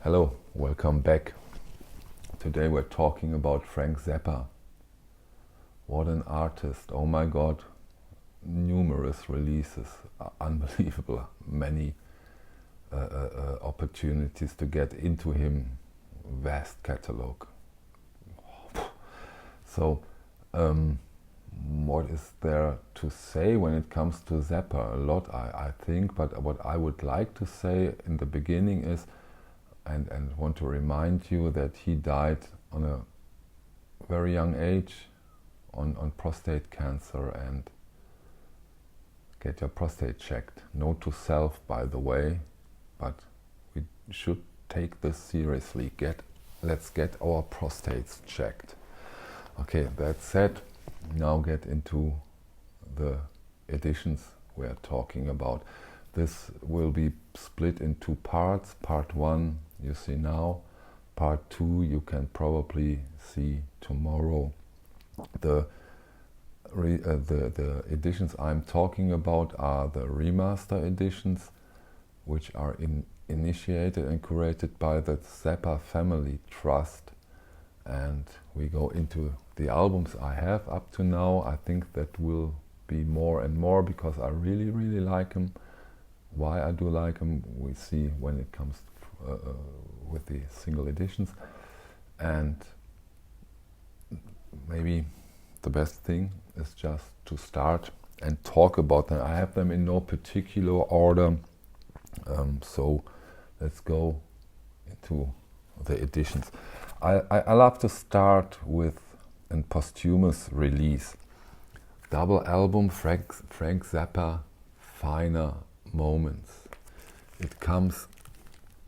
Hello, welcome back. Today we're talking about Frank Zappa. What an artist, oh my god. Numerous releases, unbelievable, many opportunities to get into him, vast catalog. So, what is there to say when it comes to Zappa? A lot, I think, but what I would like to say in the beginning is, and want to remind you that he died on a very young age on prostate cancer, and get your prostate checked. Note to self, by the way, but we should take this seriously. Let's get our prostates checked. Okay, that said, now get into the editions we're talking about. This will be split in two parts. Part 1 you see now, part 2 you can probably see tomorrow. The editions I'm talking about are the Remaster editions, which are initiated and curated by the Zappa Family Trust, and we go into the albums I have up to now. I think that will be more and more because I really like them. Why I do like them, we see when it comes with the single editions. And maybe the best thing is just to start and talk about them. I have them in no particular order, so let's go into the editions. I love to start with a posthumous release. Double album, Frank Zappa, Finer Moments. It comes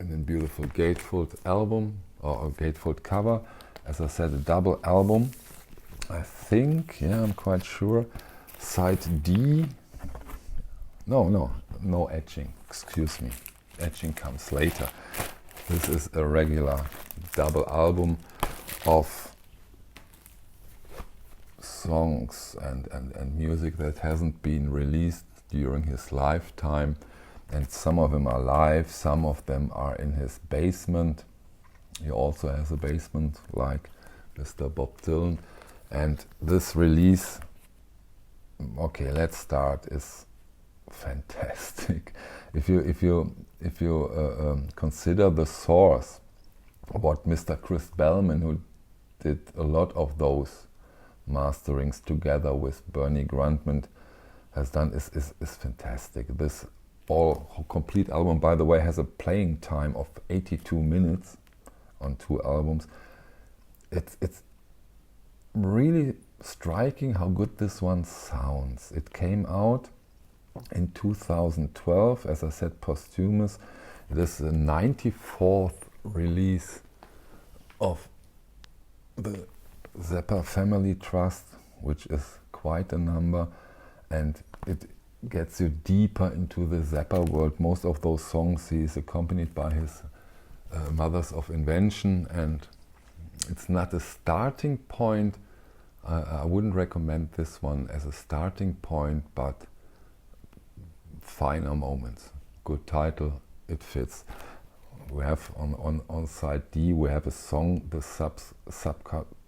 in a beautiful gatefold album, or a gatefold cover. As I said, a double album. I think, yeah, I'm quite sure. Side D. No etching, excuse me. Etching comes later. This is a regular double album of songs and music that hasn't been released during his lifetime, and some of them are live, some of them are in his basement. He also has a basement like Mr. Bob Dylan, and this release, okay, let's start, is fantastic. If you consider the source, what Mr. Chris Bellman, who did a lot of those masterings together with Bernie Grundman, has done, is fantastic. This complete album, by the way, has a playing time of 82 minutes on 2 albums. It's really striking how good this one sounds. It came out in 2012, as I said, posthumous. It is the 94th release of the Zappa Family Trust, which is quite a number, and it gets you deeper into the Zappa world. Most of those songs he is accompanied by his Mothers of Invention, and it's not a starting point. I wouldn't recommend this one as a starting point, but Finer Moments, good title, it fits. We have on side D, we have a song, the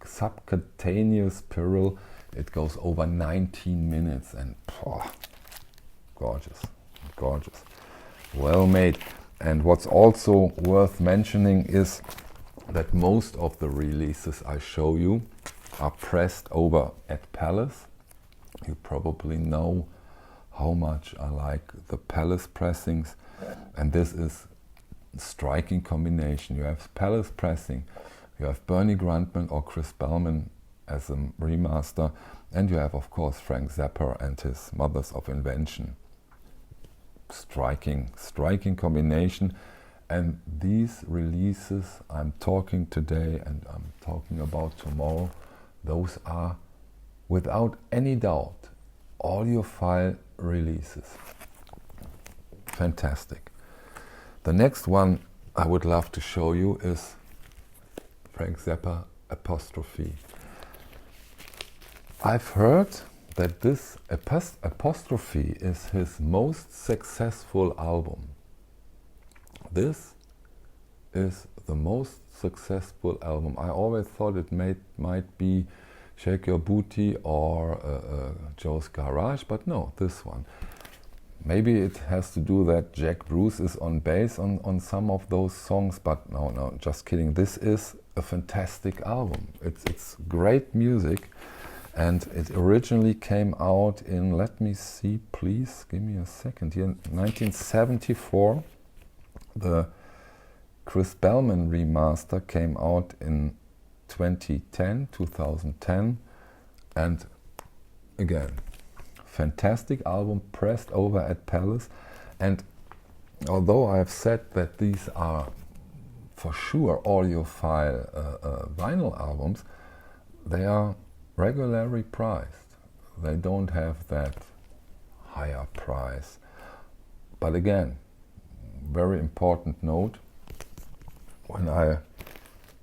Subcutaneous Peril. It goes over 19 minutes and gorgeous, well made. And what's also worth mentioning is that most of the releases I show you are pressed over at Palace. You probably know how much I like the Palace pressings, and this is a striking combination. You have Palace pressing, you have Bernie Grundman or Chris Bellman as a remaster, and you have, of course, Frank Zappa and his Mothers of Invention. Striking combination. And these releases I'm talking today and I'm talking about tomorrow, those are without any doubt audiophile releases. Fantastic. The next one I would love to show you is Frank Zappa Apostrophe. I've heard that this Apostrophe is his most successful album. This is the most successful album. I always thought it might be Shake Your Booty or Joe's Garage, but no, this one. Maybe it has to do that Jack Bruce is on bass on some of those songs, but no, just kidding. This is a fantastic album. It's great music, and it originally came out in, let me see, please give me a second here, 1974. The Chris Bellman remaster came out in 2010, and again, fantastic album, pressed over at Palace. And although I have said that these are for sure audiophile vinyl albums, they are regularly priced. They don't have that higher price. But again, very important note, when I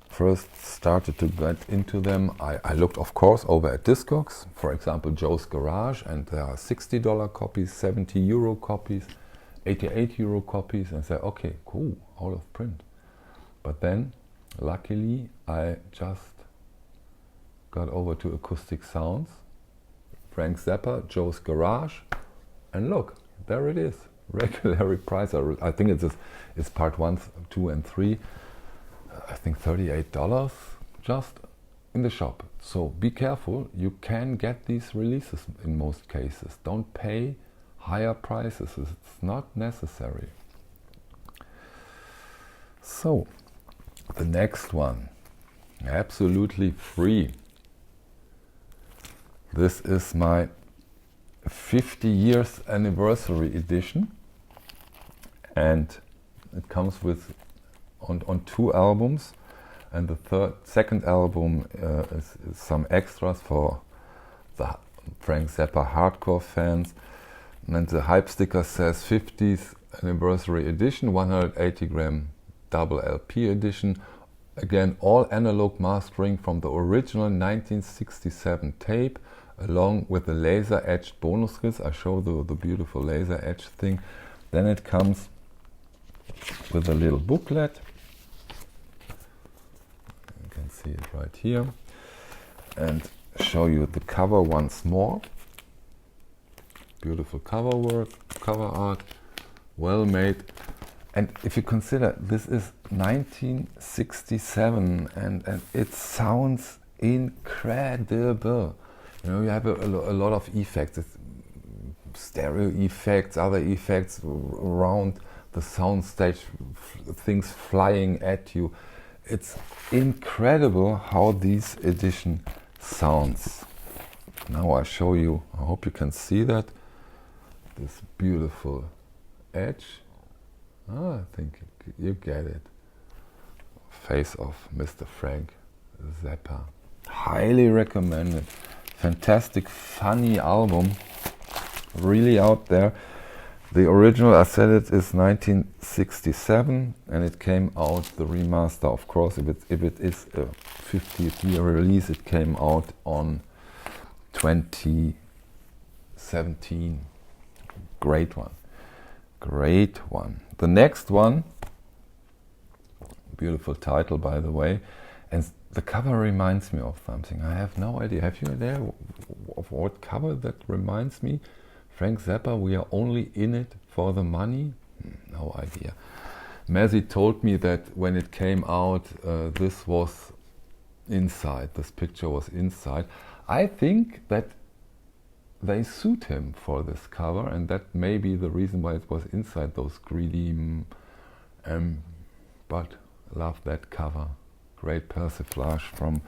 first started to get into them, I looked of course over at Discogs, for example Joe's Garage, and there are $60 copies, €70 copies, €88 copies, and say, okay, cool, out of print. But then, luckily, I just got over to Acoustic Sounds, Frank Zappa, Joe's Garage, and look, there it is, regularly priced. I think it's part 1, 2, and 3. I think $38 just in the shop. So be careful, you can get these releases in most cases. Don't pay higher prices, it's not necessary. So, the next one, absolutely free. This is my 50 years anniversary edition, and it comes with on 2 albums, and the second album is some extras for the Frank Zappa hardcore fans. And the hype sticker says 50th anniversary edition, 180 gram double LP edition. Again, all analog mastering from the original 1967 tape, along with the laser etched bonus skills. I show the beautiful laser etched thing. Then it comes with a little booklet. You can see it right here, and show you the cover once more. Beautiful cover work, cover art, well made. And if you consider this is 1967, and it sounds incredible. You know, you have a lot of effects, stereo effects, other effects around the sound stage, things flying at you. It's incredible how this edition sounds. Now I show you, I hope you can see that, this beautiful edge. I think you get it. Face of Mr. Frank Zappa. Highly recommended. Fantastic, funny album. Really out there. The original, I said it, is 1967, and it came out, the remaster, of course, if it is a 50th year release, it came out on 2017. Great one. Great one. The next one, beautiful title by the way, and the cover reminds me of something. I have no idea. Have you idea of what cover that reminds me? Frank Zappa, We Are Only In It For The Money? No idea. Mazzy told me that when it came out, this was inside, this picture was inside. I think that they sued him for this cover, and that may be the reason why it was inside, those greedy, but love that cover. Great persiflage from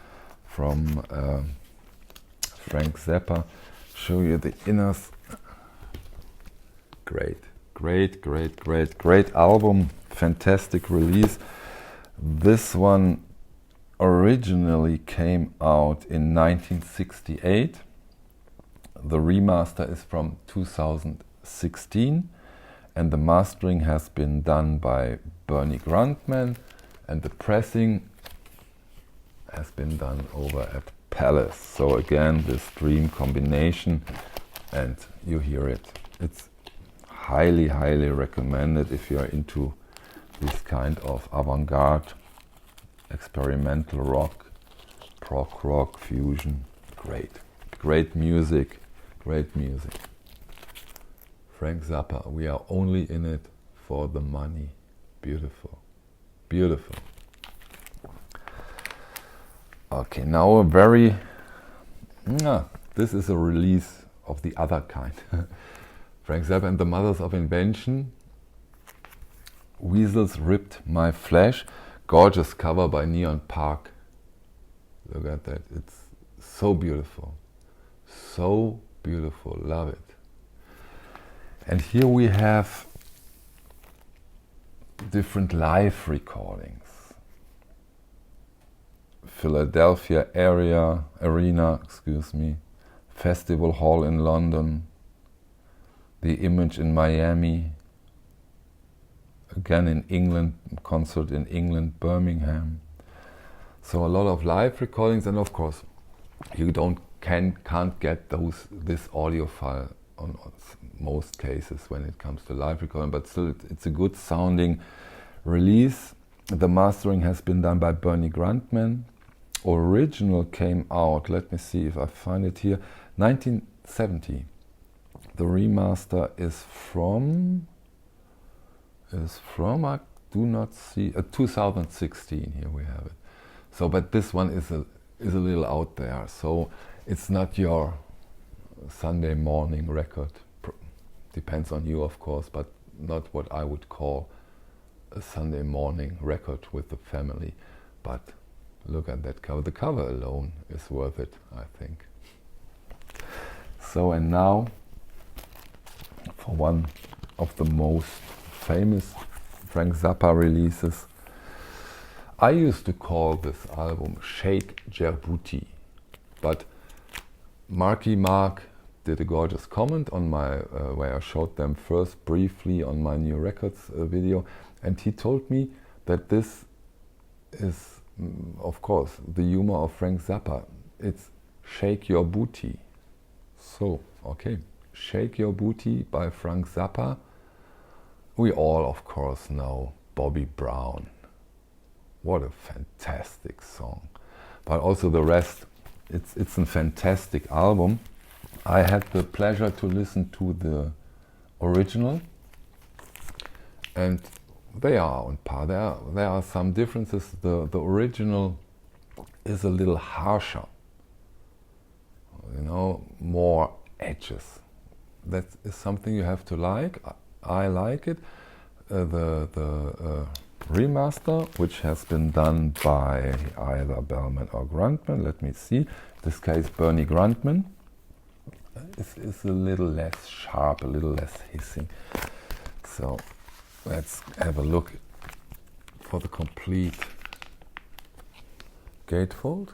Frank Zappa. Show you the inners. Great album, fantastic release. This one originally came out in 1968. The remaster is from 2016, and the mastering has been done by Bernie Grundman, and the pressing has been done over at Palace. So again, this dream combination, and you hear it. It's highly recommended if you are into this kind of avant-garde, experimental rock, prog rock, fusion. Great music, great music. Frank Zappa, we are only in it for the money. Beautiful, beautiful. Okay, now this is a release of the other kind. Frank Zappa and the Mothers of Invention. Weasels Ripped My Flesh. Gorgeous cover by Neon Park. Look at that, it's so beautiful. So beautiful, love it. And here we have different live recordings. Philadelphia Arena, Festival Hall in London, The Image in Miami, again in England, concert in England, Birmingham. So a lot of live recordings, and of course you can't get this audiophile on most cases when it comes to live recording, but still it's a good sounding release. The mastering has been done by Bernie Grundman. Original came out, let me see if I find it here, 1970. The remaster is from I do not see 2016. Here we have it. So, but this one is a little out there. So it's not your Sunday morning record. Depends on you, of course, but not what I would call a Sunday morning record with the family. But look at that cover. The cover alone is worth it, I think. So, and now for one of the most famous Frank Zappa releases. I used to call this album Shake Djibouti, but Marky Mark did a gorgeous comment on my, where I showed them first briefly on my new records video, and he told me that this is, of course, the humor of Frank Zappa. It's Shake Your Booty. So, okay, Shake Your Booty by Frank Zappa. We all, of course, know Bobby Brown. What a fantastic song. But also the rest, it's a fantastic album. I had the pleasure to listen to the original, and they are on par. There are some differences. The original is a little harsher, more edges. That is something you have to like. I like it. The remaster, which has been done by either Bellman or Grundman, let me see. In this case, Bernie Grundman, is a little less sharp, a little less hissing. So let's have a look for the complete gatefold.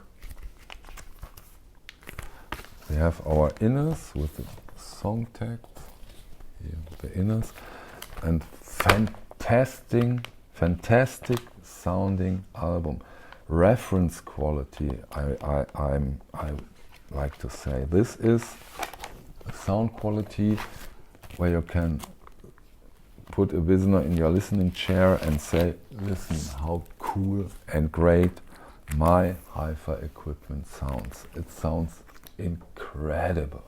We have our inners with the song text. Here, the inners, and fantastic sounding album. Reference quality, I like to say. This is a sound quality where you can put a visitor in your listening chair and say, listen how cool and great my hi-fi equipment sounds. It sounds incredible.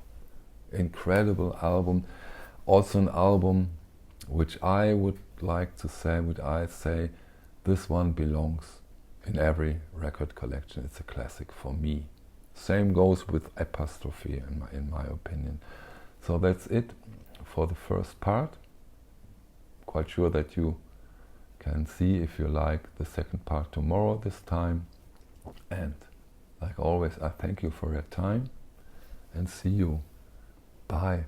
Incredible album. Also an album which I would like to say, this one belongs in every record collection. It's a classic for me. Same goes with Apostrophe in my opinion. So that's it for the first part. Quite sure that you can see if you like the second part tomorrow this time. And like always, I thank you for your time and see you. Bye.